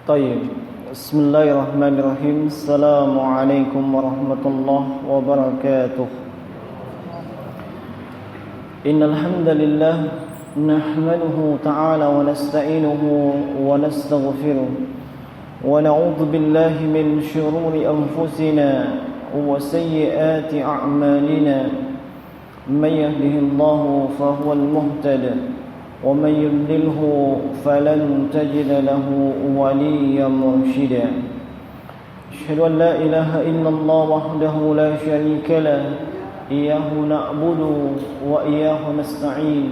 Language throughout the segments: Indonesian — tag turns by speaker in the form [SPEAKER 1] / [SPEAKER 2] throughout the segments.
[SPEAKER 1] طيب بسم الله الرحمن الرحيم السلام عليكم ورحمة الله وبركاته إن الحمد لله نحمده تعالى ونستعينه ونستغفره ونعوذ بالله من شرور أنفسنا وسيئات أعمالنا من يهده الله فهو المهتد ومن يضلله فلن تجد له وليا مرشدا أشهد أن لا إله إلا الله وحده لا شريك له إياه نعبد وإياه نستعين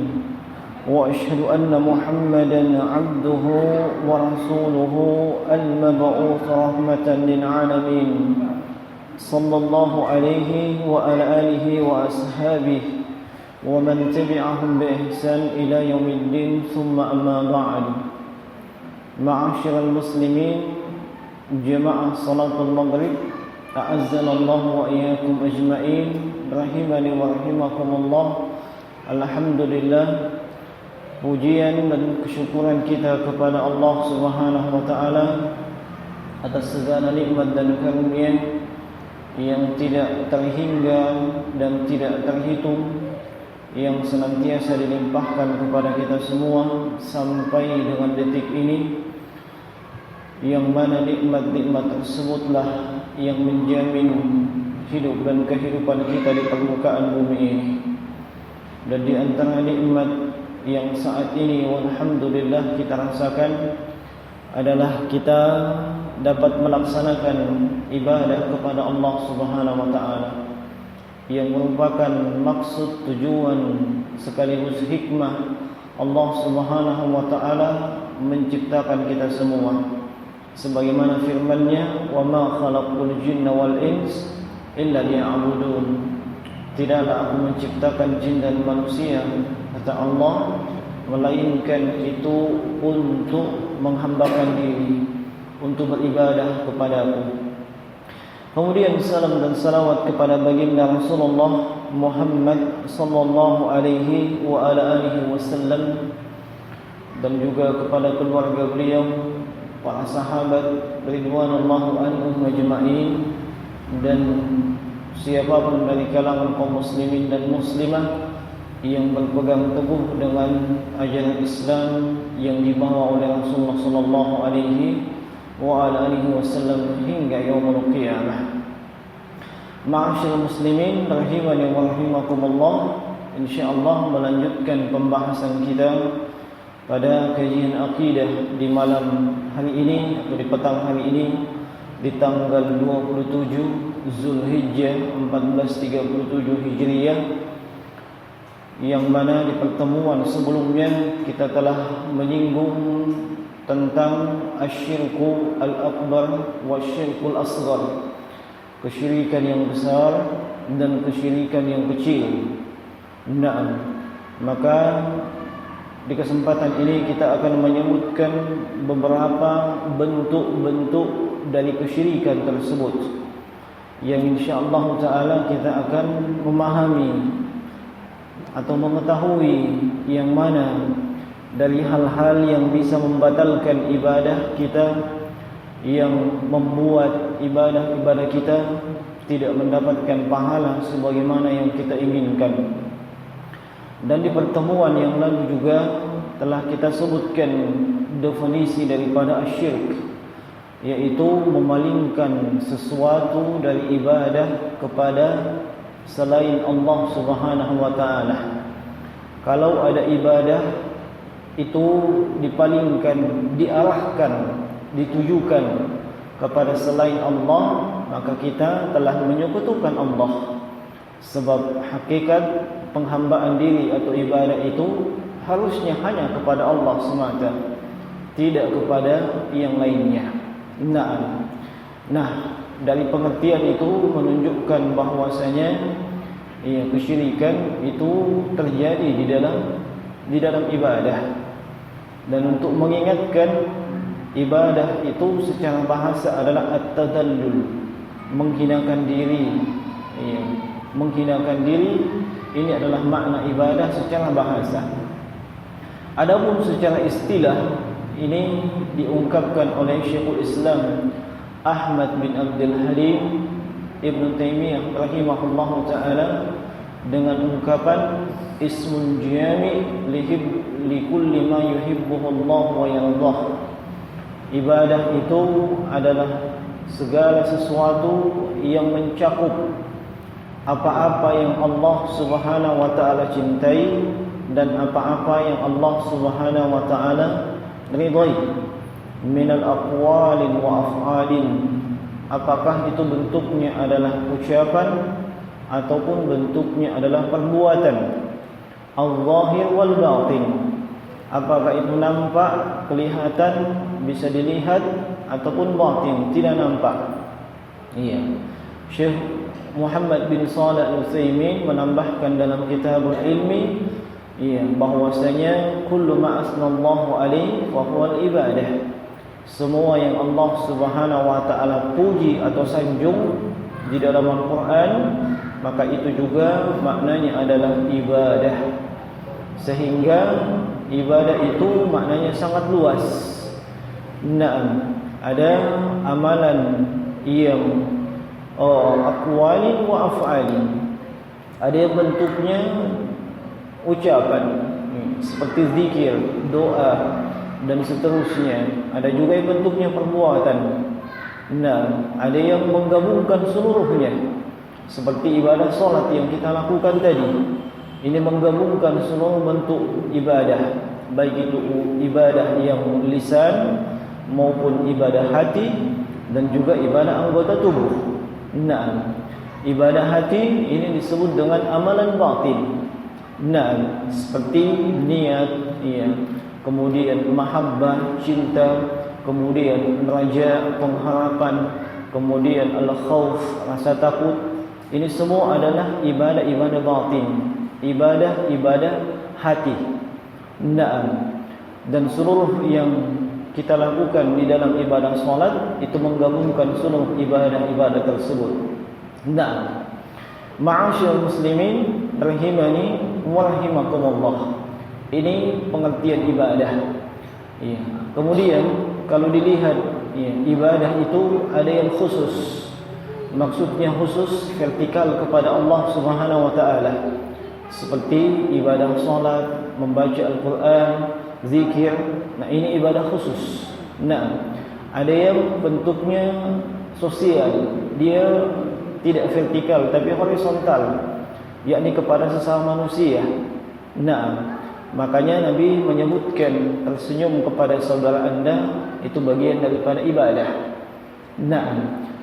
[SPEAKER 1] وأشهد أن محمدا عبده ورسوله المبعوث رحمة للعالمين صلى الله عليه وعلى آله وأصحابه ومن تبعهم بإحسان إلى يوم الدين ثم أما بعد معاشر المسلمين جماعة صلاة المغرب أعزنا الله وإياكم أجمعين rahimani wa rahimakumullah. Alhamdulillah, pujian dan kesyukuran kita kepada Allah Subhanahu wa taala atas segala nikmat dan karunia yang tidak terhingga dan tidak terhitung, yang senantiasa dilimpahkan kepada kita semua sampai dengan detik ini, yang mana nikmat-nikmat tersebutlah yang menjamin hidup dan kehidupan kita di permukaan bumi ini. Dan di antara nikmat yang saat ini alhamdulillah kita rasakan adalah kita dapat melaksanakan ibadah kepada Allah Subhanahu wa taala, yang merupakan maksud, tujuan sekaligus hikmah Allah Subhanahu wa taala menciptakan kita semua. Sebagaimana firman-Nya, "Wa ma khalaqul jinna wal ins illa liya'budun." Tidaklah aku menciptakan jin dan manusia, kata Allah, melainkan itu untuk menghambakan diri, untuk beribadah kepadaku. Kemudian salam dan salawat kepada baginda Rasulullah Muhammad sallallahu alaihi wa ala alihi wasallam, dan juga kepada keluarga beliau, para sahabat ridwanullahu anhum ajma'in, dan siapapun dari kalangan kaum muslimin dan muslimah yang berpegang teguh dengan ajaran Islam yang dibawa oleh Rasulullah sallallahu alaihi wa ala alihi wasallam hingga yaumul qiyamah. Ma'asyiral muslimin rahimani wa rahimakumullah, insyaallah melanjutkan pembahasan kita pada kajian akidah di malam hari ini atau di petang hari ini, di tanggal 27 Zulhijjah 1437 Hijriah, yang mana di pertemuan sebelumnya kita telah menyinggung tentang asyirku al-akbar wa asyirku al-asghar, kesyirikan yang besar dan kesyirikan yang kecil. Nah, maka di kesempatan ini kita akan menyebutkan beberapa bentuk-bentuk dari kesyirikan tersebut, yang insyaallah taala kita akan memahami atau mengetahui yang mana dari hal-hal yang bisa membatalkan ibadah kita, yang membuat ibadah-ibadah kita tidak mendapatkan pahala sebagaimana yang kita inginkan. Dan di pertemuan yang lalu juga telah kita sebutkan definisi daripada asyirk, yaitu memalingkan sesuatu dari ibadah kepada selain Allah Subhanahu wa taala. Kalau ada ibadah itu dipalingkan, diarahkan, ditujukan kepada selain Allah, maka kita telah menyekutukan Allah. Sebab hakikat penghambaan diri atau ibadah itu harusnya hanya kepada Allah semata, tidak kepada yang lainnya. Nah, dari pengertian itu menunjukkan bahwasanya kesyirikan itu terjadi di dalam ibadah. Dan untuk mengingatkan, ibadah itu secara bahasa adalah at-tadallul, menghinakan diri. Menghinakan diri ini adalah makna ibadah secara bahasa. Adapun secara istilah, ini diungkapkan oleh Syekhul Islam Ahmad bin Abdul Halim Ibn Taimiyah rahimahullahu ta'ala dengan ungkapan ismun jami' li kulli ma yuhibbuhu Allah wa yardah. Ibadah itu adalah segala sesuatu yang mencakup apa-apa yang Allah Subhanahu wa taala cintai dan apa-apa yang Allah Subhanahu wa taala ridai minal aqwalin wa af'alin. Apakah itu bentuknya adalah ucapan ataupun bentuknya adalah perbuatan, al-zahir wal batin. Apakah itu nampak, kelihatan, bisa dilihat, ataupun batin, tidak nampak. Iya. Syekh Muhammad bin Shalih Al-Utsaimin menambahkan dalam Kitabul Ilmi, bahwasanya kullu ma asnallahu alaihi fa huwa al-ibadah. Semua yang Allah Subhanahu wa taala puji atau sanjung di dalam Al-Qur'an, maka itu juga maknanya adalah ibadah. Sehingga ibadah itu maknanya sangat luas. Ada amalan yang aqwalin wa af'alin. Ada yang bentuknya ucapan seperti zikir, doa dan seterusnya. Ada juga yang bentuknya perbuatan. Ada yang menggabungkan seluruhnya, seperti ibadah solat yang kita lakukan tadi. Ini menggabungkan seluruh bentuk ibadah, baik itu ibadah yang lisan maupun ibadah hati dan juga ibadah anggota tubuh. Ibadah hati ini disebut dengan amalan batin. Seperti niat, kemudian mahabbah, cinta, kemudian raja, pengharapan, kemudian al-khauf, rasa takut. Ini semua adalah ibadah-ibadah batin, ibadah-ibadah hati. Dan seluruh yang kita lakukan di dalam ibadah salat itu menggabungkan seluruh ibadah-ibadah tersebut. Ma'asyiral muslimin rahimani wa rahimakumullah. Ini pengertian ibadah. Kemudian kalau dilihat ibadah itu ada yang khusus. Maksudnya khusus vertikal kepada Allah Subhanahu wa taala. Seperti ibadah salat, membaca Al-Qur'an, zikir. Ini ibadah khusus. Ada yang bentuknya sosial. Dia tidak vertikal tapi horizontal, yakni kepada sesama manusia. Makanya Nabi menyebutkan tersenyum kepada saudara Anda itu bagian daripada ibadah.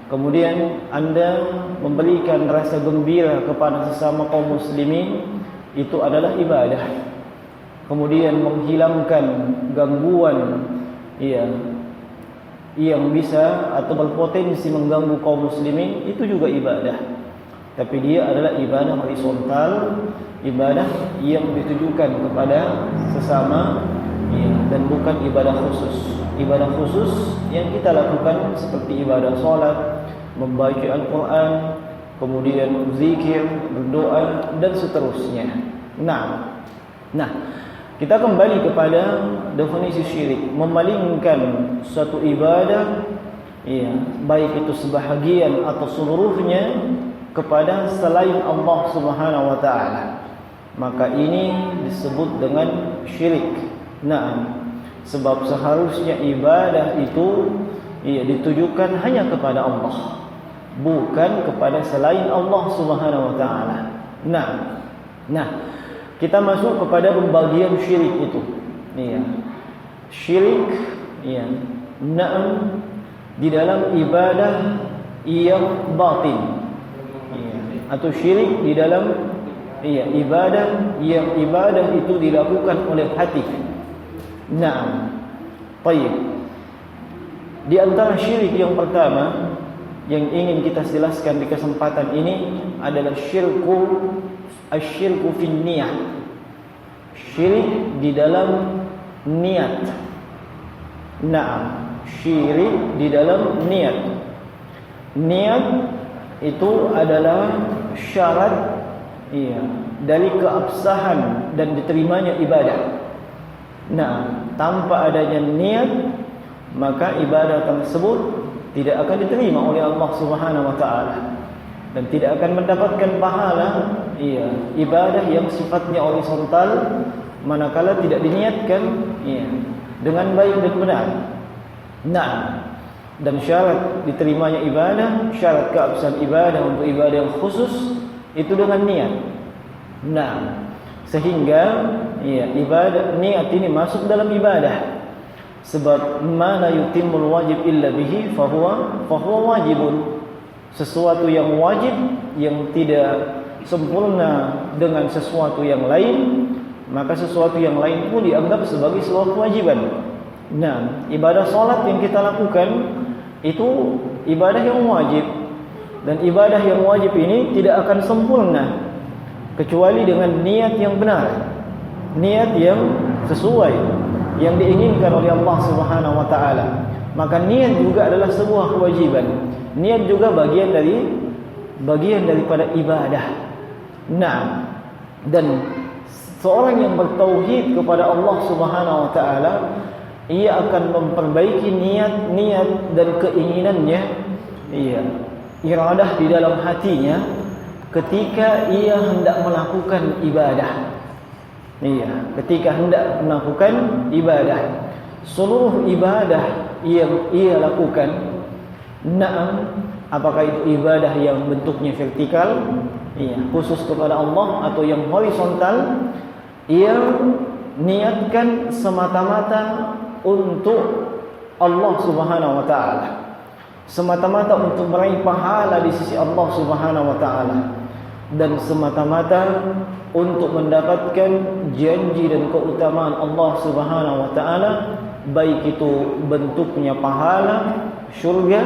[SPEAKER 1] Kemudian Anda memberikan rasa gembira kepada sesama kaum muslimin, itu adalah ibadah. Kemudian menghilangkan gangguan yang bisa atau berpotensi mengganggu kaum muslimin, itu juga ibadah. Tapi dia adalah ibadah horizontal, ibadah yang ditujukan kepada sesama, dan bukan ibadah khusus. Ibadah khusus yang kita lakukan seperti ibadah salat, membaca Al-Quran, kemudian zikir, berdoa dan seterusnya. Kita kembali kepada definisi syirik, memalingkan suatu ibadah, baik itu sebahagian atau seluruhnya, kepada selain Allah Subhanahu wa taala. Maka ini disebut dengan syirik. Sebab seharusnya ibadah itu ditujukan hanya kepada Allah, bukan kepada selain Allah Subhanahu wa taala. Kita masuk kepada pembagian syirik itu. Syirik di dalam ibadah yang batin, atau syirik di dalam ibadah yang ibadah itu dilakukan oleh hati. Baik. Di antara syirik yang pertama yang ingin kita jelaskan di kesempatan ini adalah asyirku fin niyah. Syirik di dalam niat. Syirik di dalam niat. Niat itu adalah syarat dari keabsahan dan diterimanya ibadah. Nah, tanpa adanya niat, maka ibadah tersebut tidak akan diterima oleh Allah Subhanahu wa taala dan tidak akan mendapatkan pahala ibadah yang sifatnya horizontal manakala tidak diniatkan dengan baik dan benar. Nah, dan syarat diterimanya ibadah, syarat keabsahan ibadah untuk ibadah yang khusus itu dengan niat. Nah, sehingga ibadah niat ini masuk dalam ibadah. Sebab ma la yutimul wajib illa bihi fahuwa wajibun. Sesuatu yang wajib yang tidak sempurna dengan sesuatu yang lain, maka sesuatu yang lain pun dianggap sebagai sebuah kewajiban. Nah, ibadah salat yang kita lakukan itu ibadah yang wajib, dan ibadah yang wajib ini tidak akan sempurna kecuali dengan niat yang benar, niat yang sesuai yang diinginkan oleh Allah Subhanahu wa taala. Maka niat juga adalah sebuah kewajiban. Niat juga bagian daripada ibadah. Nah, dan seorang yang bertauhid kepada Allah Subhanahu wa taala, ia akan memperbaiki niat dan keinginannya, iradah di dalam hatinya ketika ia hendak melakukan ibadah. Ketika hendak melakukan ibadah, seluruh ibadah yang ia lakukan, apakah itu ibadah yang bentuknya vertikal, khusus kepada Allah, atau yang horizontal, ia niatkan semata-mata untuk Allah Subhanahu wa taala, semata-mata untuk meraih pahala di sisi Allah Subhanahu wa taala, dan semata-mata untuk mendapatkan janji dan keutamaan Allah Subhanahu wa taala, baik itu bentuknya pahala, syurga,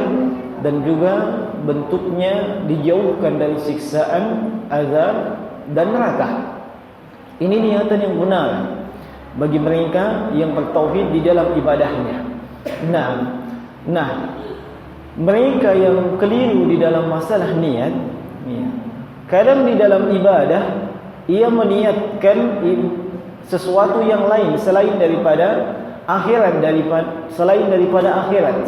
[SPEAKER 1] dan juga bentuknya dijauhkan dari siksaan, azab, dan neraka. Ini niatan yang benar bagi mereka yang bertauhid di dalam ibadahnya. Nah, mereka yang keliru di dalam masalah niat, kadang di dalam ibadah ia meniatkan sesuatu yang lain selain daripada akhirat, selain daripada akhirat.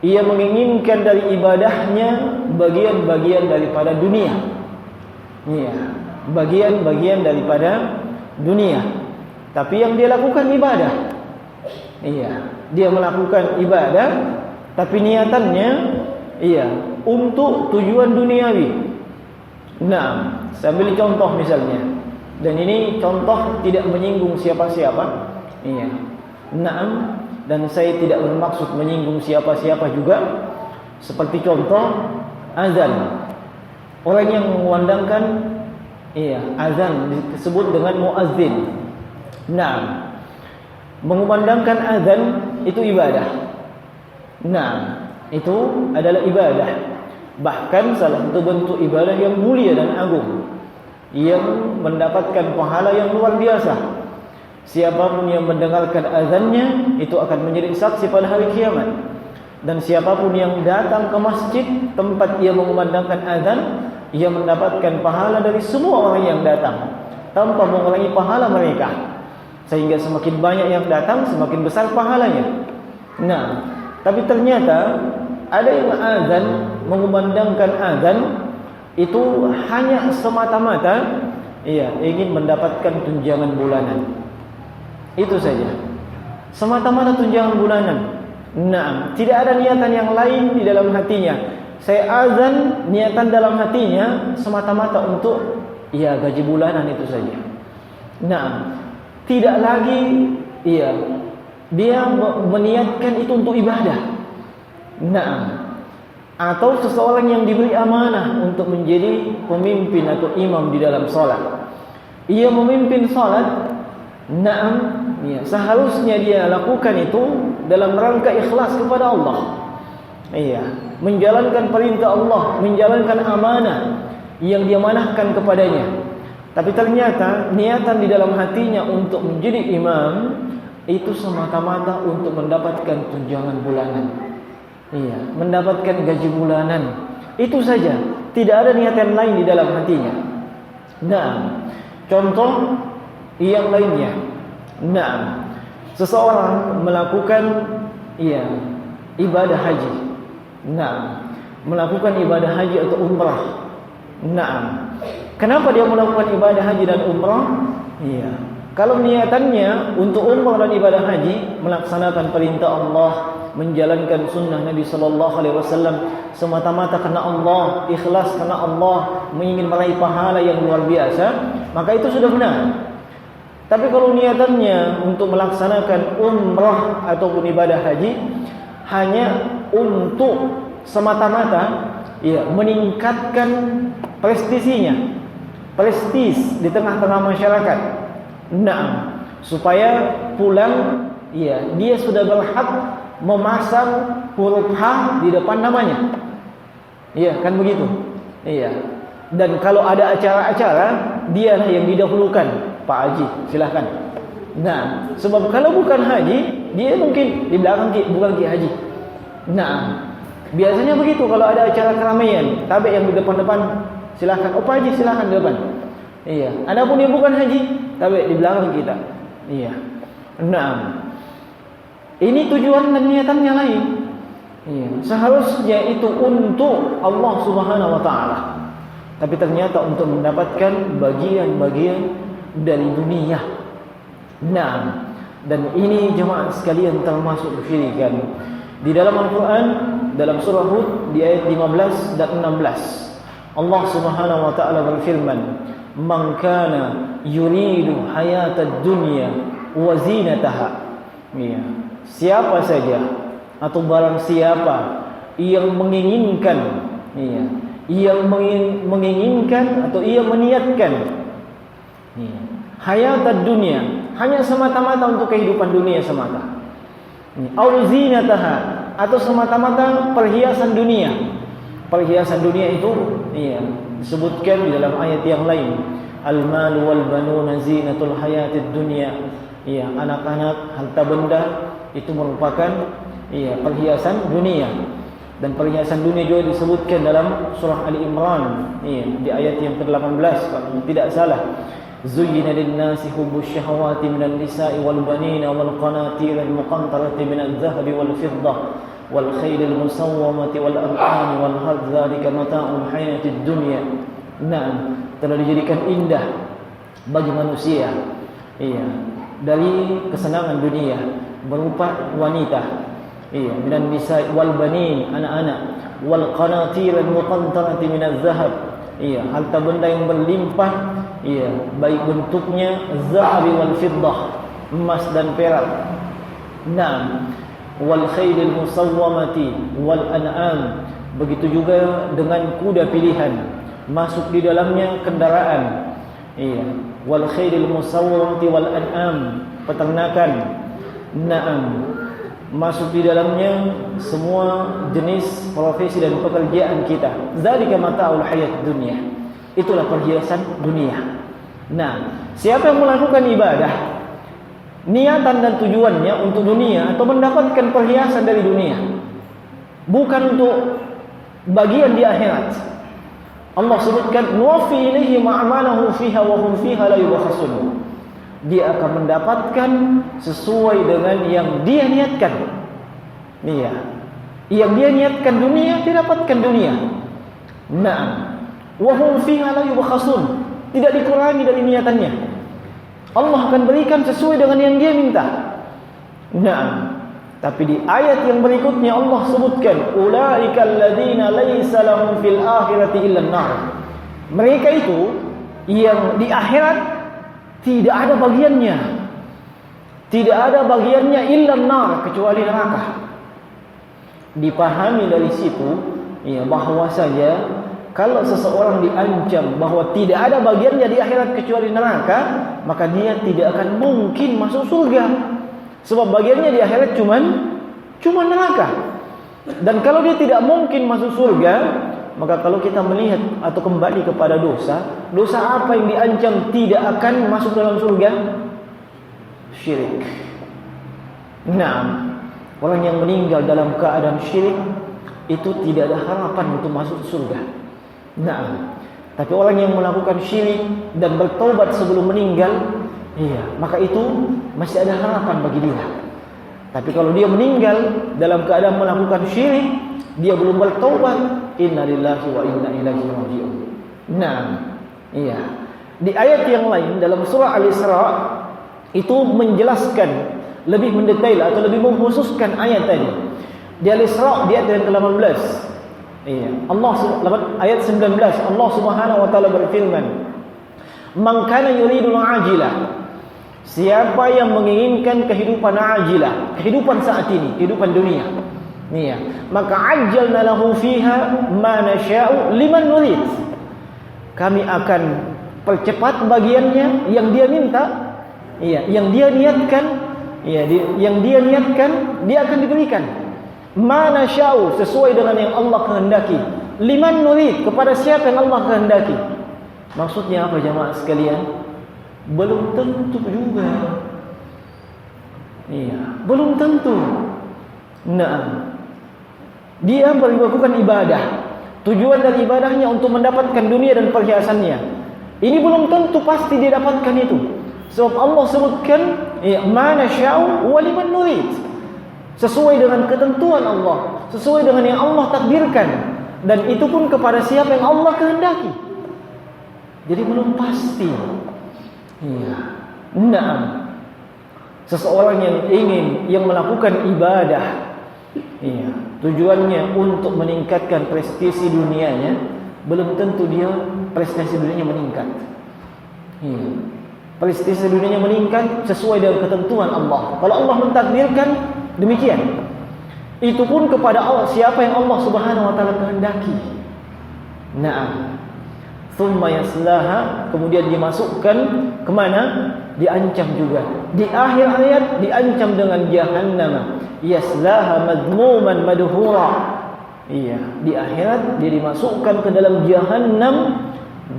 [SPEAKER 1] Ia menginginkan dari ibadahnya bagian-bagian daripada dunia. Bagian-bagian daripada dunia. Tapi yang dia lakukan ibadah. Dia melakukan ibadah, tapi niatannya untuk tujuan duniawi. Nah, saya ambil contoh misalnya, dan ini contoh tidak menyinggung siapa-siapa. Dan saya tidak bermaksud menyinggung siapa-siapa juga. Seperti contoh azan. Orang yang mengumandangkan azan disebut dengan muazzin. Nah, mengumandangkan azan itu ibadah. Nah, itu adalah ibadah. Bahkan salah satu bentuk ibadah yang mulia dan agung, yang mendapatkan pahala yang luar biasa. Siapapun yang mendengarkan azannya itu akan menjadi saksi pada hari kiamat. Dan siapapun yang datang ke masjid tempat ia mengumandangkan azan, ia mendapatkan pahala dari semua orang yang datang tanpa mengurangi pahala mereka. Sehingga semakin banyak yang datang, semakin besar pahalanya. Nah, tapi ternyata ada yang azan, mengumandangkan azan itu hanya semata-mata ingin mendapatkan tunjangan bulanan. Itu saja, semata-mata tunjangan bulanan. Nah, tidak ada niatan yang lain di dalam hatinya. Saya azan, niatan dalam hatinya semata-mata untuk gaji bulanan, itu saja. Nah, tidak lagi dia meniatkan itu untuk ibadah. Nah, atau seseorang yang diberi amanah untuk menjadi pemimpin atau imam di dalam salat. Ia memimpin salat. Seharusnya dia lakukan itu dalam rangka ikhlas kepada Allah. Menjalankan perintah Allah, menjalankan amanah yang dia manahkan kepadanya. Tapi ternyata niatan di dalam hatinya untuk menjadi imam itu semata-mata untuk mendapatkan tunjangan bulanan. Mendapatkan gaji bulanan. Itu saja, tidak ada niatan lain di dalam hatinya. Nah, contoh yang lainnya, Nah, seseorang melakukan ibadah haji. Nah, melakukan ibadah haji atau umrah. Nah, kenapa dia melakukan ibadah haji dan umrah? Kalau niatannya untuk umrah dan ibadah haji, melaksanakan perintah Allah, menjalankan sunnah Nabi sallallahu alaihi wasallam semata-mata karena Allah, ikhlas karena Allah, ingin meraih pahala yang luar biasa, maka itu sudah benar. Tapi kalau niatannya untuk melaksanakan umrah ataupun ibadah haji hanya untuk semata-mata meningkatkan prestisinya, prestis di tengah-tengah masyarakat. Nah, supaya pulang dia sudah berhak memasang huruf H di depan namanya. Kan begitu. Dan kalau ada acara-acara, dialah yang didahulukan. Pak Haji, silahkan. Nah, sebab kalau bukan haji, dia mungkin di belakang bukan Ki Haji. Nah, biasanya begitu kalau ada acara keramaian, tabe yang di depan-depan, silahkan. Oh Pak Haji, silahkan di depan. Adapun yang bukan haji, tabe di belakang kita. Nah, ini tujuan dan niatannya lain. Seharusnya itu untuk Allah Subhanahu wa taala. Tapi ternyata untuk mendapatkan bagian-bagian dari dunia. Nah, dan ini jemaah sekalian termasuk kesyirikan. Di dalam Al-Quran, dalam surah Hud di ayat 15 dan 16, Allah Subhanahu wa taala berfirman, "Man kana yuridu hayatad dunya wa zinataha." Siapa saja atau barang siapa yang menginginkan atau ia meniatkan hayatad dunia, hanya semata-mata untuk kehidupan dunia semata, au zinataha, atau semata-mata perhiasan dunia. Perhiasan dunia itu disebutkan di dalam ayat yang lain, al-malu wal banuna zinatul hayatid dunya. Anak-anak, harta benda itu merupakan perhiasan dunia. Dan perhiasan dunia juga disebutkan dalam surah Ali Imran di ayat yang ke-18 kalau tidak salah. Zuyyina lin-nasi hubbus syahawati minan nisa'i wal banina wal qanatiril muqantarati minadh dhahabi wal fiddah wal khaylil musawwamati wal an'ami wal harth dzalika mata'ul hayatid dunya. Nah, telah dijadikan indah bagi manusia dari kesenangan dunia berupa wanita, minan nisa'i wal banin, anak-anak, wal qanatiril muqantarati minadh dhahab, harta benda yang berlimpah, baik bentuknya zahabi wal fiddah, emas dan perak. Naam, wal khaylil musawwamati wal an'am, begitu juga dengan kuda pilihan, masuk di dalamnya kendaraan. Wal khaylil musawwamati wal an'am, peternakan. Naam, masuk di dalamnya semua jenis profesi dan pekerjaan kita. Zalika mata'ul hayat dunia. Itulah perhiasan dunia. Nah, siapa yang melakukan ibadah, niatan dan tujuannya untuk dunia atau mendapatkan perhiasan dari dunia, bukan untuk bagian di akhirat. Allah sebutkan, "Nuwaffi ilaihim a'malahum fiha wa hum fiha la yubkhasun." Dia akan mendapatkan sesuai dengan yang dia niatkan. Yang dia niatkan dunia, dia dapatkan dunia. Naam, wa hum fiha la yubkhasun, tidak dikurangi dari niatannya. Allah akan berikan sesuai dengan yang dia minta. Naam. Tapi di ayat yang berikutnya Allah sebutkan, ulaikal ladzina laisa lahum fil akhirati illa an-nar. Mereka itu yang di akhirat tidak ada bagiannya. Tidak ada bagiannya illa an-nar, kecuali neraka. Dipahami dari situ bahwasanya kalau seseorang diancam bahwa tidak ada bagiannya di akhirat kecuali neraka, maka dia tidak akan mungkin masuk surga. Sebab bagiannya di akhirat cuma neraka. Dan kalau dia tidak mungkin masuk surga, maka kalau kita melihat atau kembali kepada dosa apa yang diancam tidak akan masuk dalam surga? Syirik. Nah, orang yang meninggal dalam keadaan syirik itu tidak ada harapan untuk masuk surga. Nah, tapi orang yang melakukan syirik dan bertaubat sebelum meninggal, Iya, maka itu masih ada harapan bagi dia. Tapi kalau dia meninggal dalam keadaan melakukan syirik, dia belum bertaubat, innalillahi wa inna ilaihi raji'un. Nah, iya. Di ayat yang lain dalam surah Al-Isra itu menjelaskan lebih mendetail atau lebih mengkhususkan ayat tadi. Di Al-Isra di ayat yang ke-18. Iya. Ayat 19 Allah Subhanahu wa taala berfirman, "Man kana yuridul ajilah." Siapa yang menginginkan kehidupan ajilah, kehidupan saat ini, kehidupan dunia. Iya. Maka ajjalna lahu fiha ma nasya'u liman nurid. Kami akan percepat bagiannya yang dia minta, iya, yang dia niatkan, iya, yang dia niatkan dia akan diberikan. Mana sya'u, sesuai dengan yang Allah kehendaki. Liman nurid, kepada siapa yang Allah kehendaki. Maksudnya apa jamaah sekalian? Belum tentu juga. Iya, belum tentu. Nah, dia melakukan ibadah. Tujuan dari ibadahnya untuk mendapatkan dunia dan perhiasannya. Ini belum tentu pasti dia dapatkan itu. Sebab Allah sebutkan, ya, mana sya'u wa liman nurid. Sesuai dengan ketentuan Allah, sesuai dengan yang Allah takdirkan, dan itu pun kepada siapa yang Allah kehendaki. Jadi belum pasti. Iya. Nah, seseorang yang melakukan ibadah, iya, tujuannya untuk meningkatkan prestasi dunianya, belum tentu dia prestasi dunianya meningkat. Iya. Prestasi dunianya meningkat sesuai dengan ketentuan Allah. Kalau Allah mentakdirkan demikian, itu pun kepada Allah, siapa yang Allah Subhanahu wa taala kehendaki. Nah, thumma yaslaha, kemudian dimasukkan kemana? Diancam juga. Di akhir ayat diancam dengan jahannam. Yaslaha madmuman madhura. Iya, di akhirat dia dimasukkan ke dalam jahannam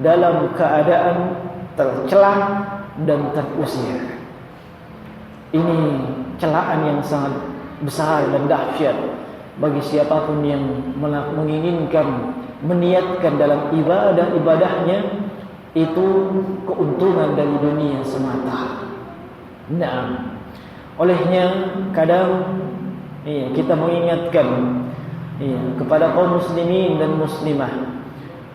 [SPEAKER 1] dalam keadaan tercela dan terusir. Ini celaan yang sangat besar dan dahsyat bagi siapapun yang menginginkan, meniatkan dalam ibadahnya itu keuntungan dari dunia semata. Nah, olehnya kadang kita mengingatkan kepada kaum muslimin dan muslimah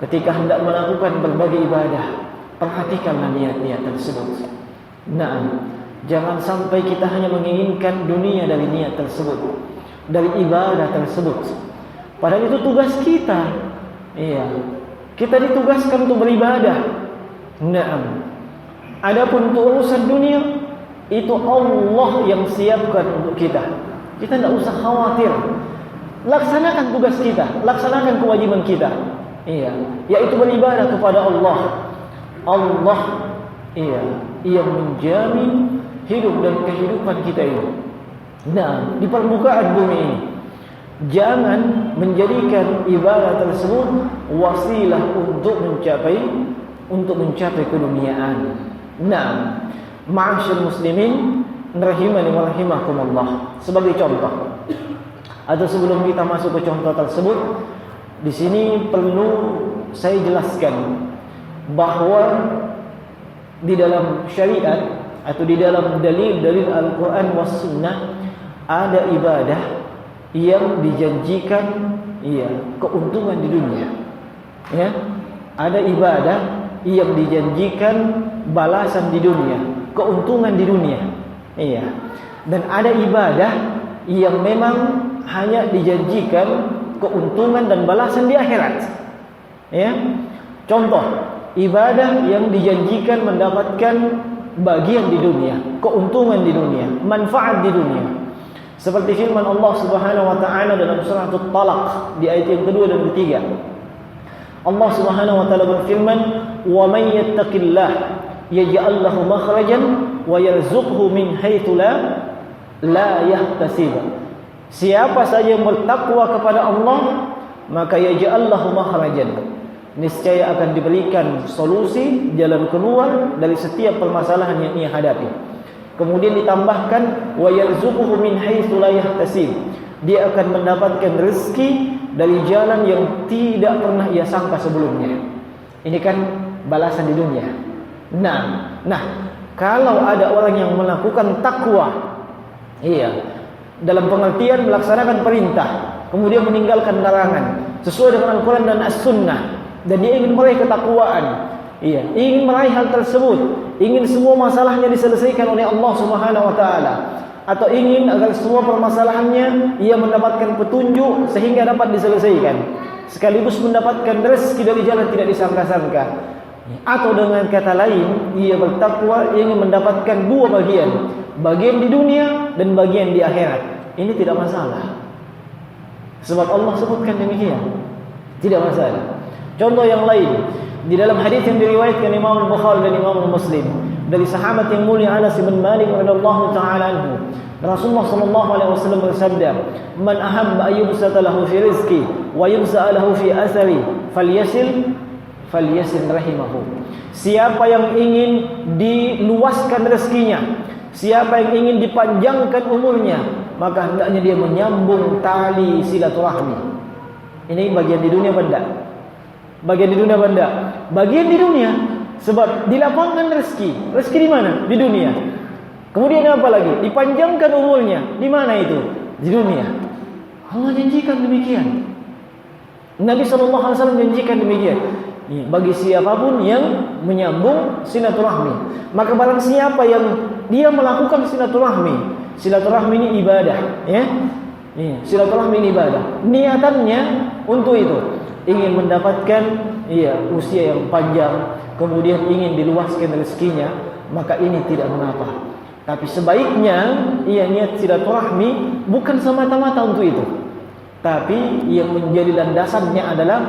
[SPEAKER 1] ketika hendak melakukan berbagai ibadah, perhatikanlah niat-niat tersebut. Nah, jangan sampai kita hanya menginginkan dunia dari niat tersebut, dari ibadah tersebut. Padahal itu tugas kita. Iya, kita ditugaskan untuk beribadah. Naam. Adapun urusan dunia itu Allah yang siapkan untuk kita. Kita tidak usah khawatir. Laksanakan tugas kita, laksanakan kewajiban kita. Iya, yaitu beribadah kepada Allah. Allah, iya, yang menjamin hidup dan kehidupan kita ini. Nah, di permukaan bumi ini, jangan menjadikan ibadah tersebut wasilah untuk mencapai keduniaan. Nah, ma'asyil muslimin rahimani wa rahimakumullah. Sebagai contoh, atau sebelum kita masuk ke contoh tersebut, di sini perlu saya jelaskan bahwa di dalam syariat atau di dalam dalil-dalil Al-Quran was Sunnah ada ibadah yang dijanjikan keuntungan di dunia. Ya, ada ibadah yang dijanjikan balasan di dunia, keuntungan di dunia. Iya. Dan ada ibadah yang memang hanya dijanjikan keuntungan dan balasan di akhirat. Ya. Contoh, ibadah yang dijanjikan mendapatkan bagian di dunia, keuntungan di dunia, manfaat di dunia. Seperti firman Allah Subhanahu wa taala dalam surah At-Talaq di ayat yang kedua dan ketiga. Allah Subhanahu wa taala berfirman, "Wa may yattaqillah yaj'al lahu makhrajan wa yarzuqhu min haitsu la yahtasib." Siapa saja yang bertakwa kepada Allah, maka yaj'al lahu makhrajan, niscaya akan diberikan solusi, jalan keluar dari setiap permasalahan yang ia hadapi. Kemudian ditambahkan wa yarzuquhu min haitsu la yahtasib, dia akan mendapatkan rezeki dari jalan yang tidak pernah ia sangka sebelumnya. Ini kan balasan di dunia. Nah, Kalau ada orang yang melakukan takwa, dalam pengertian melaksanakan perintah, kemudian meninggalkan larangan sesuai dengan Al-Quran dan As-Sunnah, dan dia ingin meraih ketakwaan, ingin meraih hal tersebut, ingin semua masalahnya diselesaikan oleh Allah Subhanahu wa taala, atau ingin agar semua permasalahannya ia mendapatkan petunjuk sehingga dapat diselesaikan, sekaligus mendapatkan rezeki dari jalan tidak disangka-sangka, atau dengan kata lain ia bertakwa ingin mendapatkan dua bagian di dunia dan bagian di akhirat. Ini tidak masalah, sebab Allah sebutkan demikian, tidak masalah. Contoh yang lain, di dalam hadis yang diriwayatkan Imam Al-Bukhari dan Imam Muslim dari sahabat yang mulia Anas bin Malik radhiyallahu taala anhu, Rasulullah sallallahu alaihi wasallam bersabda, "Man ahabba ayyubsata lahu fi rizqi wa yumsa'a lahu fi athari falyasil rahimahu." Siapa yang ingin diluaskan rezekinya, siapa yang ingin dipanjangkan umurnya, maka hendaknya dia menyambung tali silaturahmi. Ini bagian di dunia benda. Bagian di dunia benda. Bagian di dunia, sebab dilapangkan rezeki. Rezeki di mana? Di dunia. Kemudian apa lagi? Dipanjangkan umurnya. Di mana itu? Di dunia. Allah janjikan demikian. Nabi SAW janjikan demikian. Bagi siapapun yang menyambung silaturahmi, maka barang siapa yang dia melakukan silaturahmi ini ibadah, silaturahmi ini ibadah. Niatannya untuk itu, ingin mendapatkan usia yang panjang, kemudian ingin diluaskan rezekinya, maka ini tidak mengapa. Tapi sebaiknya ia niat silaturahmi bukan semata-mata untuk itu, tapi yang menjadi landasannya adalah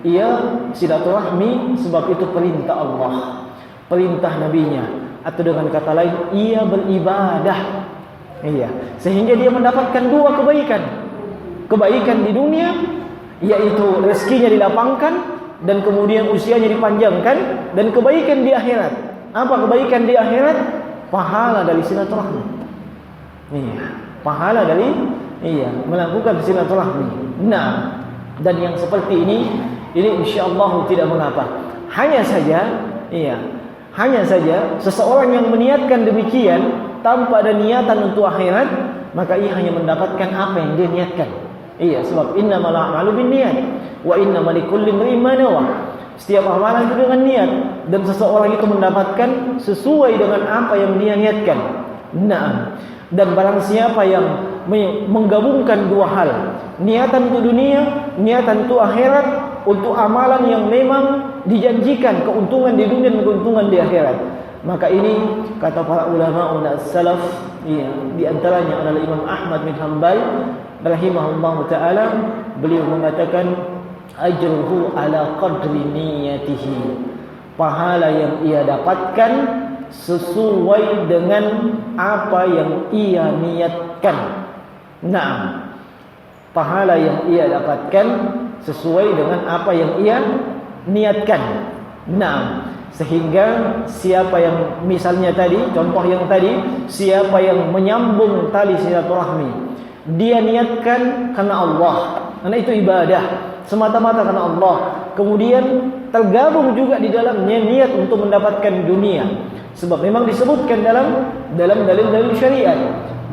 [SPEAKER 1] ia silaturahmi sebab itu perintah Allah, perintah nabinya, atau dengan kata lain ia beribadah, sehingga dia mendapatkan dua kebaikan di dunia, yaitu rezekinya dilapangkan dan kemudian usianya dipanjangkan, dan kebaikan di akhirat. Apa kebaikan di akhirat? Pahala dari silaturahmi. Pahala dari melakukan silaturahmi. Nah, dan yang seperti ini insyaallah tidak mengapa. Hanya saja seseorang yang meniatkan demikian tanpa ada niatan untuk akhirat, maka ia hanya mendapatkan apa yang dia niatkan. Sebab innamal a'malu binniyat wa innamal likulli imrin ma nawa. Setiap amalan itu dengan niat, dan seseorang itu mendapatkan sesuai dengan apa yang dia niatkan. Nah, dan barang siapa yang menggabungkan dua hal, niatan untuk dunia, niatan untuk akhirat, untuk amalan yang memang dijanjikan keuntungan di dunia dan keuntungan di akhirat, maka ini kata para ulama salaf, di antaranya adalah Imam Ahmad bin Hanbal rahimahullahu taala, beliau mengatakan ajruhu ala qadri niyatihi, pahala yang ia dapatkan sesuai dengan apa yang ia niatkan. Nah, pahala yang ia dapatkan sesuai dengan apa yang ia niatkan. Nah, sehingga siapa yang misalnya tadi, contoh yang tadi, siapa yang menyambung tali silaturahmi, dia niatkan karena Allah, karena itu ibadah semata-mata karena Allah, kemudian tergabung juga di dalamnya niat untuk mendapatkan dunia, sebab memang disebutkan dalam dalil-dalil syariat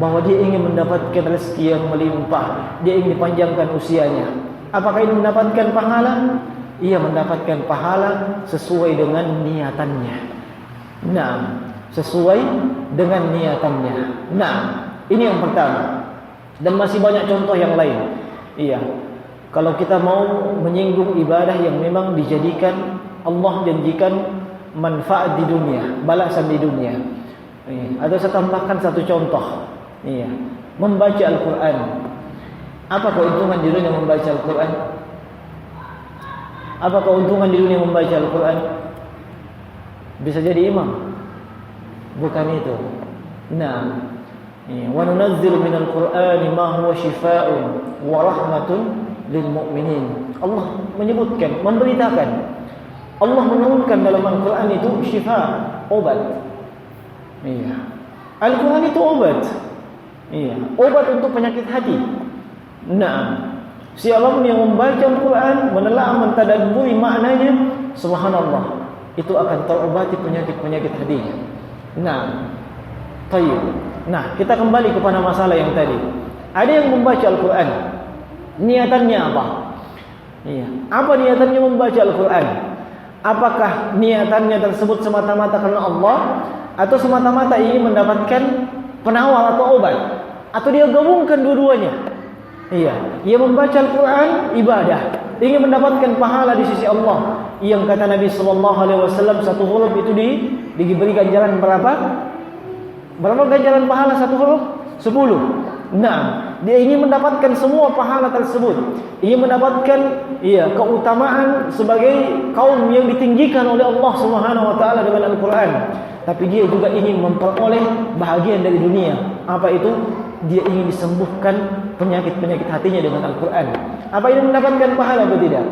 [SPEAKER 1] bahwa dia ingin mendapatkan rezeki yang melimpah, dia ingin dipanjangkan usianya. Apakah ini mendapatkan pahala? Ia mendapatkan pahala sesuai dengan niatannya. Nah, sesuai dengan niatannya. Nah, ini yang pertama. Dan masih banyak contoh yang lain. Kalau kita mau menyinggung ibadah yang memang dijadikan Allah janjikan manfaat di dunia, balasan di dunia. Atau saya tambahkan satu contoh. Membaca Al-Quran. Apa keuntungan di dunia membaca Al-Quran? Apa keuntungan di dunia membaca Al-Quran? Bisa jadi imam? Bukan itu. Nah, wa nunazzilu minal Qur'ani ma huwa shifaa'un wa rahmatun lil mu'minin. Allah menyebutkan, memberitakan, Allah menurunkan dalam Al-Quran itu syifa, obat. Al-Quran itu obat. Obat untuk penyakit hati. Nah, siapapun yang membaca Al-Quran, menelaah, mentadabburi maknanya, subhanallah, itu akan terobati penyakit-penyakit hatinya. Nah, tayyib. Nah, kita kembali kepada masalah yang tadi. Ada yang membaca Al-Quran, niatannya apa? Iya. Apa niatannya membaca Al-Quran? Apakah niatannya tersebut semata-mata karena Allah, atau semata-mata ingin mendapatkan penawar atau obat, atau dia gabungkan dua-duanya? Iya. Ia membaca Al-Quran ibadah, ingin mendapatkan pahala di sisi Allah. Yang kata Nabi SAW, satu huruf itu diberikan jalan berapa? Berapa ganjaran pahala satu huruf? 10. Nah, dia ingin mendapatkan semua pahala tersebut, ingin mendapatkan keutamaan sebagai kaum yang ditinggikan oleh Allah Subhanahu wa taala dengan Al-Qur'an. Tapi dia juga ingin memperoleh bahagian dari dunia. Apa itu? Dia ingin disembuhkan penyakit-penyakit hatinya dengan Al-Qur'an. Apa ini mendapatkan pahala atau tidak?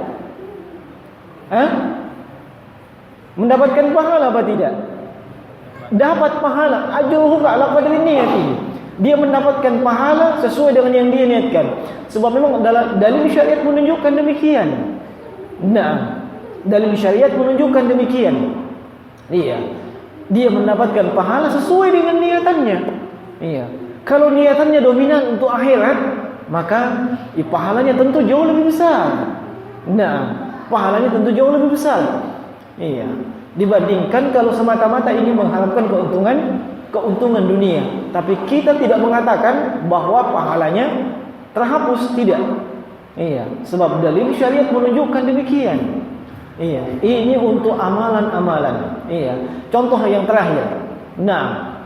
[SPEAKER 1] Mendapatkan pahala apa tidak? Dapat pahala, ajruhu ala qadri niyyatihi. Dia mendapatkan pahala sesuai dengan yang dia niatkan. Sebab memang dalil syariat menunjukkan demikian. Nah, dalil syariat menunjukkan demikian. Iya. Dia mendapatkan pahala sesuai dengan niatannya. Iya. Kalau niatannya dominan untuk akhirat, maka pahalanya tentu jauh lebih besar. Nah, pahalanya tentu jauh lebih besar. Iya. Dibandingkan kalau semata-mata ingin mengharapkan keuntungan dunia. Tapi kita tidak mengatakan bahwa pahalanya terhapus, tidak. Iya, sebab dalil syariat menunjukkan demikian. Iya, ini untuk amalan-amalan. Iya, contoh yang terakhir. Nah,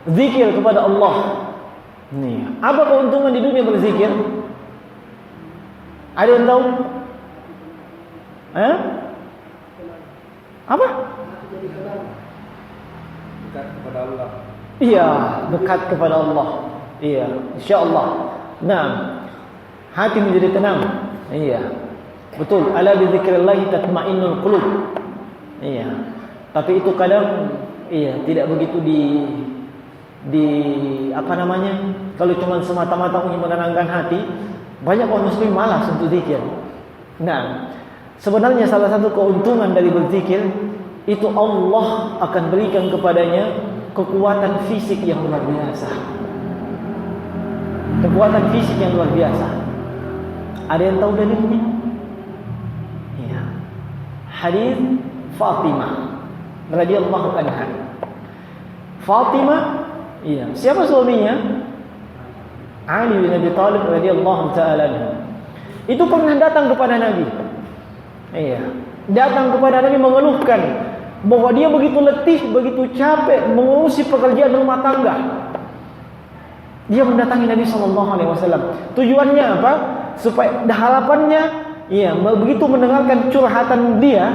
[SPEAKER 1] zikir kepada Allah. Nih, apa keuntungan di dunia berzikir? Ada yang tahu? Apa?
[SPEAKER 2] Dekat kepada Allah.
[SPEAKER 1] Iya, dekat kepada Allah. Iya, insyaallah. Nah, hati menjadi tenang. Iya. Betul, ala bi dzikrillah tatma'innul qulub. Iya. Tapi itu kadang tidak begitu di apa namanya? Kalau cuma semata-mata ingin menenangkan hati, banyak orang muslim malas untuk zikir. Nah, sebenarnya salah satu keuntungan dari berzikir itu Allah akan berikan kepadanya kekuatan fisik yang luar biasa. Kekuatan fisik yang luar biasa. Ada yang tahu dalilnya? Iya. Hadis Fatimah radhiyallahu anha. Fatimah, siapa suaminya? Ali bin Abi Thalib radhiyallahu taala anhu. Itu pernah datang kepada Nabi. Iya. Datang kepada Nabi mengeluhkan bahwa dia begitu letih, begitu capek mengurusi pekerjaan rumah tangga. Dia mendatangi Nabi SAW. Tujuannya apa? Supaya harapannya, begitu mendengarkan curhatan dia,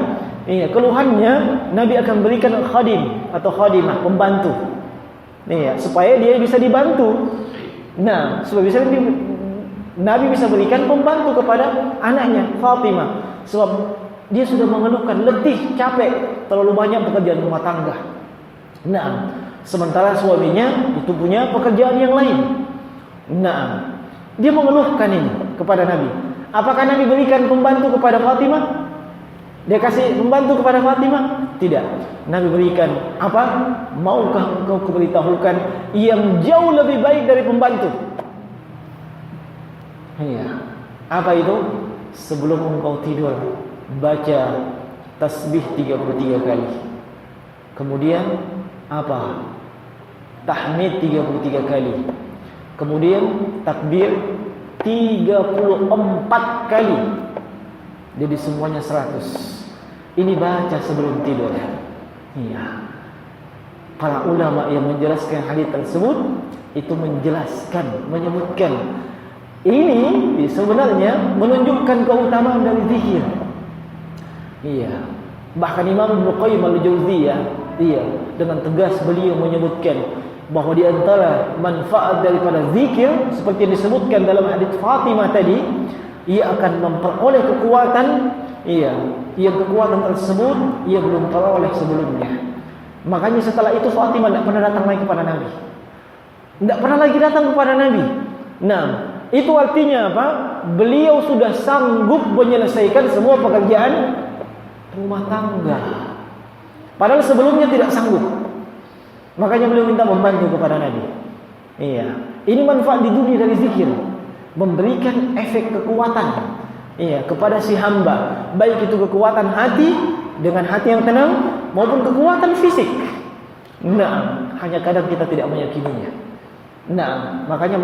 [SPEAKER 1] keluhannya, Nabi akan berikan khadim atau khadimah, pembantu. Supaya dia bisa dibantu. Nah, supaya Nabi bisa berikan pembantu kepada anaknya Fatimah. Sebab dia sudah mengeluhkan letih, capek, terlalu banyak pekerjaan rumah tangga. Nah, sementara suaminya itu punya pekerjaan yang lain. Nah, dia mengeluhkan ini kepada Nabi. Apakah Nabi berikan pembantu kepada Fatimah? Dia kasih pembantu kepada Fatimah? Tidak. Nabi berikan apa? Maukah engkau kuberitahukan yang jauh lebih baik dari pembantu? Apa itu? Sebelum engkau tidur, baca tasbih 33 kali. Kemudian apa? Tahmid 33 kali. Kemudian takbir 34 kali. Jadi semuanya 100. Ini baca sebelum tidur. Para ulama yang menjelaskan hadis tersebut itu menyebutkan ini sebenarnya menunjukkan keutamaan dari zikir. Bahkan Imam Ibnu Qayyim al-Jauziyah, dengan tegas beliau menyebutkan bahwa di antara manfaat daripada zikir seperti yang disebutkan dalam hadis Fatimah tadi, ia akan memperoleh kekuatan, yang kekuatan tersebut ia belum peroleh sebelumnya. Makanya setelah itu Fatimah tidak pernah datang lagi kepada Nabi. Tidak pernah lagi datang kepada Nabi. Nah, itu artinya apa? Beliau sudah sanggup menyelesaikan semua pekerjaan rumah tangga. Padahal sebelumnya tidak sanggup. Makanya beliau minta membantu kepada Nabi. Iya, ini manfaat di dunia dari zikir, memberikan efek kekuatan, iya, kepada si hamba, baik itu kekuatan hati dengan hati yang tenang maupun kekuatan fisik. Nah, hanya kadang kita tidak meyakininya. Nah, makanya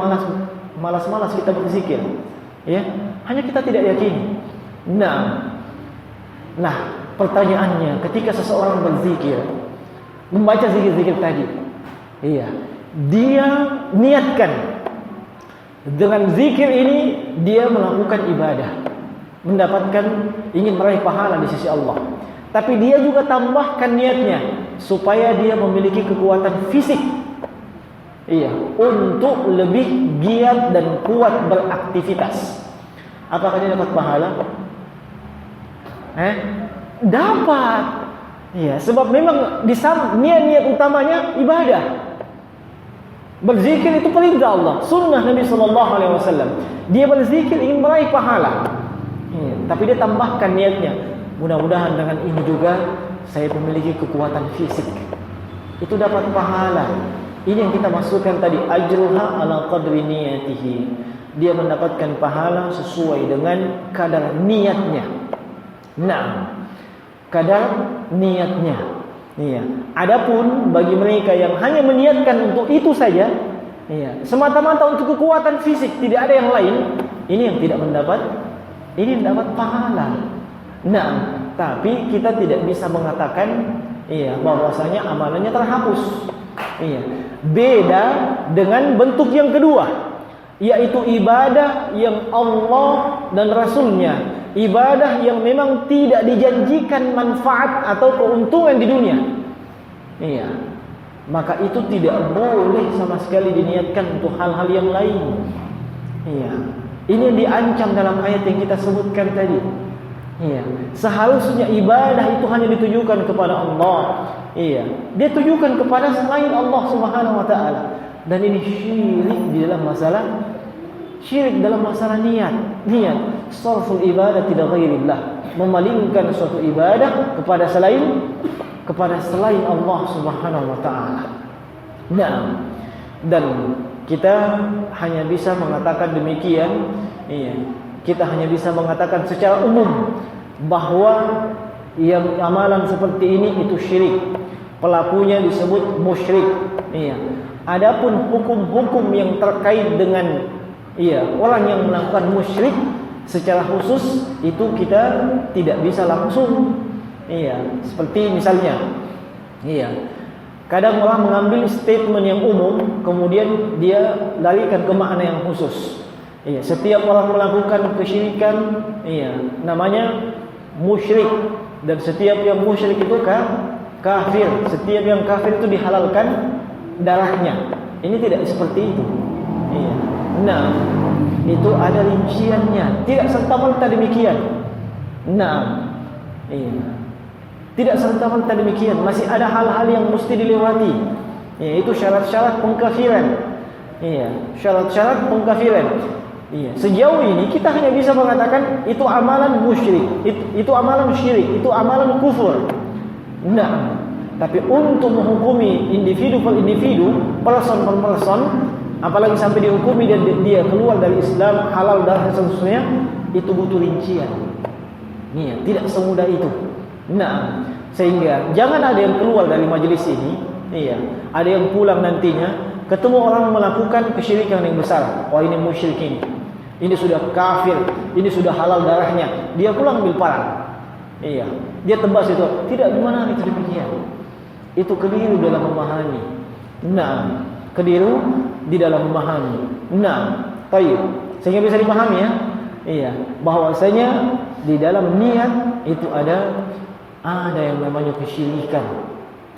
[SPEAKER 1] malas kita berzikir, ya, hanya kita tidak yakini. Nah, pertanyaannya, ketika seseorang berzikir, membaca zikir-zikir tadi, iya, dia niatkan dengan zikir ini dia melakukan ibadah, mendapatkan, ingin meraih pahala di sisi Allah. Tapi dia juga tambahkan niatnya supaya dia memiliki kekuatan fisik, iya, untuk lebih giat dan kuat beraktivitas. Apakah dia dapat pahala? Dapat. Iya, sebab memang niat utamanya ibadah. Berzikir itu perintah Allah, sunnah Nabi sallallahu alaihi wasallam. Dia berzikir ingin meraih pahala. Tapi dia tambahkan niatnya, mudah-mudahan dengan ini juga saya memiliki kekuatan fisik. Itu dapat pahala. Ini yang kita maksudkan tadi, ajruha ala qadri niyatihi. Dia mendapatkan pahala sesuai dengan kadar niatnya. Kadar niatnya. Iya. Adapun bagi mereka yang hanya meniatkan untuk itu saja, iya, semata-mata untuk kekuatan fisik, tidak ada yang lain, ini yang tidak mendapat pahala. Tapi kita tidak bisa mengatakan, iya, bahwasanya amalannya terhapus. Iya. Beda dengan bentuk yang kedua, yaitu ibadah yang Allah dan Rasulnya, ibadah yang memang tidak dijanjikan manfaat atau keuntungan di dunia. Iya. Maka itu tidak boleh sama sekali diniatkan untuk hal-hal yang lain. Iya. Ini yang diancam dalam ayat yang kita sebutkan tadi. Iya. Seharusnya ibadah itu hanya ditujukan kepada Allah. Iya. Dia tujukan kepada selain Allah Subhanahu wa taala. Dan ini syirik dalam masalah niat. Sarful ibadah tidak ghairillah, memalingkan suatu ibadah kepada selain Allah Subhanahu wa taala. Dan kita hanya bisa mengatakan demikian, iya. Kita hanya bisa mengatakan secara umum bahwa yang amalan seperti ini itu syirik. Pelakunya disebut musyrik. Iya. Adapun hukum-hukum yang terkait dengan, iya, orang yang melakukan musyrik secara khusus itu kita tidak bisa langsung, iya, seperti misalnya, iya, kadang orang mengambil statement yang umum kemudian dia larikan ke makna yang khusus. Iya, setiap orang melakukan kesyirikan, iya, namanya musyrik, dan setiap yang musyrik itu kafir. Setiap yang kafir itu dihalalkan darahnya. Ini tidak seperti itu. Iya. Itu ada rinciannya, tidak serta-merta demikian. Iya. Tidak serta-merta demikian, masih ada hal-hal yang mesti dilewati. Yaitu syarat-syarat pengkafiran. Iya, syarat-syarat pengkafiran. Iya, sejauh ini kita hanya bisa mengatakan itu amalan musyrik, itu amalan syirik, itu amalan kufur. Tapi untuk menghukumi individu per individu, person per person, apalagi sampai dihukumi dan dia keluar dari Islam, halal darah seterusnya, itu butuh rincian. Iya, tidak semudah itu. Sehingga jangan ada yang keluar dari majelis ini, iya, ada yang pulang nantinya ketemu orang melakukan kesyirikan yang besar. Wah, ini musyrik ini sudah kafir, ini sudah halal darahnya. Dia pulang ambil parang. Iya, dia tebas itu. Tidak, gimana itu demikian? Itu keliru dalam memahami. Keliru di dalam memahami. Baik. Sehingga bisa dipahami ya. Iya, bahwasanya di dalam niat itu ada yang namanya kesyirikan.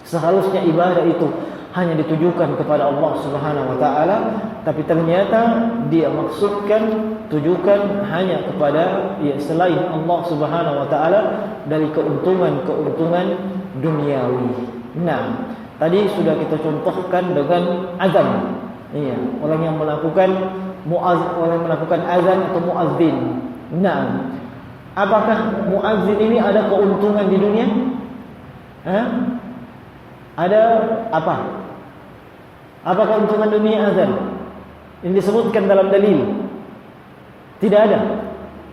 [SPEAKER 1] Seharusnya ibadah itu hanya ditujukan kepada Allah Subhanahu wa taala, tapi ternyata dia maksudkan, tujukan hanya kepada selain Allah Subhanahu wa taala dari keuntungan duniawi. Tadi sudah kita contohkan dengan azan. Iya, orang yang melakukan azan atau muazzin. Apakah muazzin ini ada keuntungan di dunia? Ada apa? Apa keuntungan dunia azan? Ini disebutkan dalam dalil. Tidak ada.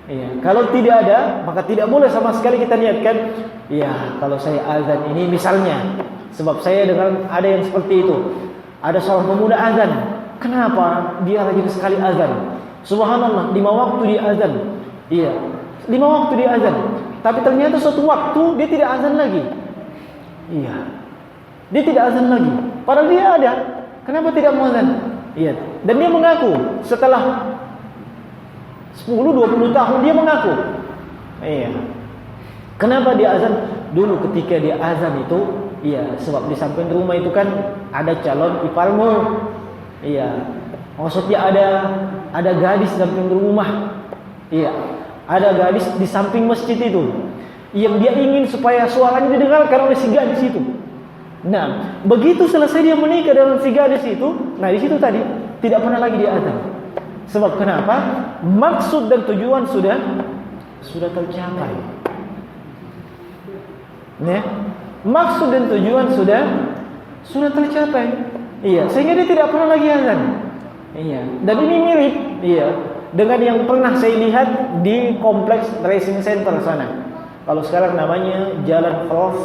[SPEAKER 1] Iya. Kalau tidak ada, maka tidak boleh sama sekali kita niatkan. Ya, kalau saya azan ini misalnya, sebab saya dengan ada yang seperti itu. Ada seorang pemuda azan. Kenapa dia rajin sekali azan? Subhanallah, 5 waktu dia azan. Iya, 5 waktu dia azan. Tapi ternyata suatu waktu dia tidak azan lagi. Iya, dia tidak azan lagi. Padahal dia ada. Kenapa tidak mau azan? Iya. Dan dia mengaku setelah 10-20 tahun dia mengaku. Iya. Kenapa dia azan? Dulu ketika dia azan itu, iya, sebab di samping rumah itu kan ada calon iparmu. Iya. Maksudnya ada gadis di samping rumah. Iya. Ada gadis di samping masjid itu yang dia ingin supaya suaranya didengarkan oleh si gadis itu. Nah, begitu selesai dia menikah dengan si gadis itu, nah di situ tadi tidak pernah lagi dia azan. Sebab kenapa? Maksud dan tujuan sudah tercapai. Nah, maksud dan tujuan sudah tercapai. Iya, sehingga dia tidak pernah lagi azan. Iya, dan ini mirip, iya, dengan yang pernah saya lihat di kompleks racing center sana. Kalau sekarang namanya Jalan Prof.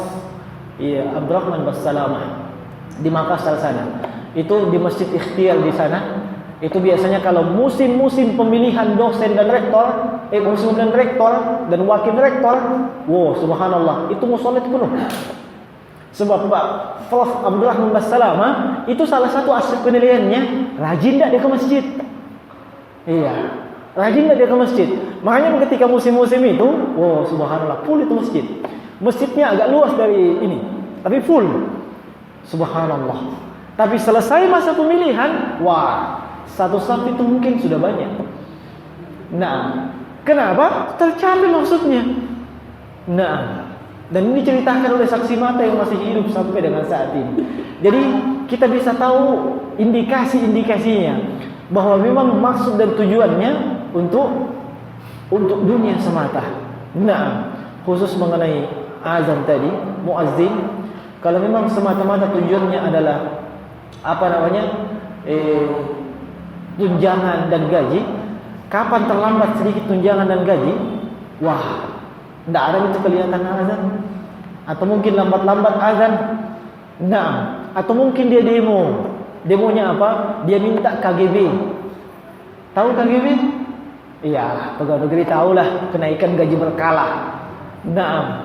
[SPEAKER 1] Iya, Abdurrahman Bassalamah di Makassar sana. Itu di Masjid Ikhtiar di sana. Itu biasanya kalau musim-musim pemilihan dosen dan rektor, musim dan rektor dan wakil rektor, wow, subhanallah, itu musola itu penuh. Sebab Pak Prof. Abdurrahman Bassalamah itu salah satu aspek penilaiannya, rajin tak dia ke masjid. Iya, rajin tak dia ke masjid. Makanya ketika musim-musim itu, wow, subhanallah, full itu masjid. Masjidnya agak luas dari ini, tapi full. Subhanallah. Tapi selesai masa pemilihan, wah, satu saf itu mungkin sudah banyak. Nah, kenapa? Tercapai maksudnya. Nah, dan ini diceritakan oleh saksi mata yang masih hidup sampai dengan saat ini. Jadi kita bisa tahu indikasi-indikasinya bahwa memang maksud dan tujuannya untuk dunia semata. Nah, khusus mengenai azan tadi, muazzin, kalau memang semata-mata tujuannya adalah tunjangan dan gaji, kapan terlambat sedikit tunjangan dan gaji, wah, tidak ada itu kelihatan azan. Atau mungkin lambat-lambat azan. Nah, atau mungkin dia demo. Demonya apa? Dia minta KGB. Tahu KGB? Iya, pegawai negeri tahulah, kenaikan gaji berkala. Nah,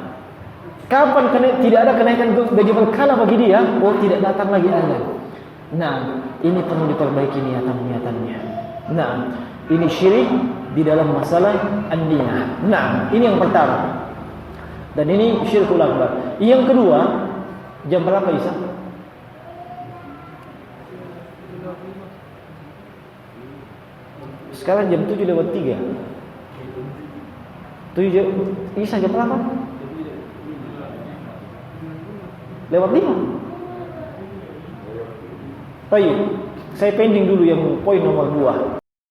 [SPEAKER 1] kapan tidak ada kenaikan gaji berkala bagi dia? Oh, tidak datang lagi azan. Nah, ini perlu diperbaiki niatan-niatannya. Nah, ini syirik di dalam masalah an-niyah. Nah, ini yang pertama. Dan ini syirkul akbar. Yang kedua, jam berapa Isa? Sekarang jam 7:03. Isa jam berapa? Lewat 5. Baik, saya pending dulu yang poin nomor 2.